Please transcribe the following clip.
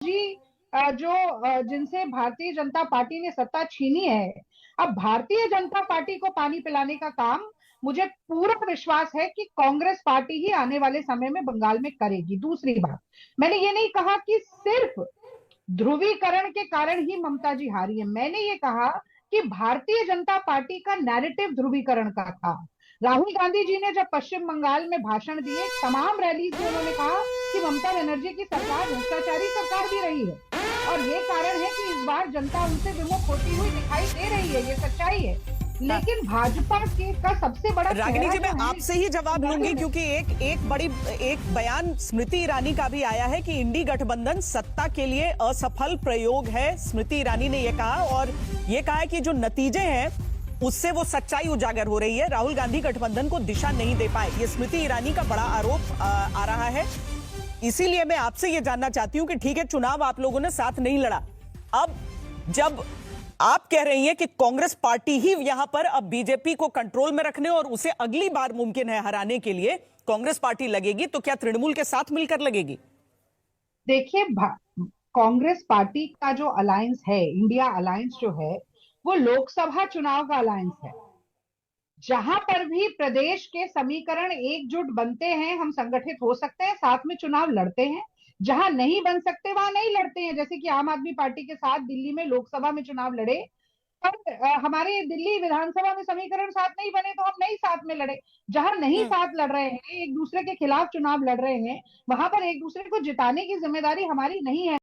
जी जो जिनसे भारतीय जनता पार्टी ने सत्ता छीनी है, अब भारतीय जनता पार्टी को पानी पिलाने का काम मुझे पूरा विश्वास है कि कांग्रेस पार्टी ही आने वाले समय में बंगाल में करेगी। दूसरी बात, मैंने ये नहीं कहा कि सिर्फ ध्रुवीकरण के कारण ही ममता जी हारी है। मैंने ये कहा कि भारतीय जनता पार्टी का नैरेटिव ध्रुवीकरण का था। राहुल गांधी जी ने जब पश्चिम बंगाल में भाषण दिए, तमाम रैलीज में उन्होंने कहा कि ममता बनर्जी की सरकार भ्रष्टाचारी सरकार भी रही है, और ये कारण है कि इस बार जनता उनसे विमुख होती हुई दिखाई दे रही है, ये सच्चाई है। लेकिन भाजपा के का सबसे बड़ा रागिनी चेहरा जी, मैं जो है, आपसे ही जवाब लूंगी क्योंकि एक बयान स्मृति ईरानी का भी आया है कि इंडी गठबंधन सत्ता के लिए असफल प्रयोग है। स्मृति ईरानी ने यह कहा, और यह कहा है कि जो नतीजे हैं उससे वो सच्चाई उजागर हो रही है। राहुल गांधी गठबंधन को दिशा नहीं दे पाए, ये स्मृति ईरानी का बड़ा आरोप आ रहा है। इसीलिए मैं आपसे यह जानना चाहती हूं कि ठीक है, चुनाव आप लोगों ने साथ नहीं लड़ा, अब जब आप कह रही हैं कि कांग्रेस पार्टी ही यहां पर अब बीजेपी को कंट्रोल में रखने और उसे अगली बार मुमकिन है हराने के लिए कांग्रेस पार्टी लगेगी, तो क्या तृणमूल के साथ मिलकर लगेगी? देखिए, कांग्रेस पार्टी का जो अलायंस है, इंडिया अलायंस जो है, वो लोकसभा चुनाव का अलायंस है। जहां पर भी प्रदेश के समीकरण एकजुट बनते हैं, हम संगठित हो सकते हैं, साथ में चुनाव लड़ते हैं। जहां नहीं बन सकते वहां नहीं लड़ते हैं। जैसे कि आम आदमी पार्टी के साथ दिल्ली में लोकसभा में चुनाव लड़े, पर हमारे दिल्ली विधानसभा में समीकरण साथ नहीं बने तो हम नहीं साथ में लड़े। जहां नहीं साथ लड़ रहे हैं, एक दूसरे के खिलाफ चुनाव लड़ रहे हैं, वहां पर एक दूसरे को जिताने की जिम्मेदारी हमारी नहीं है।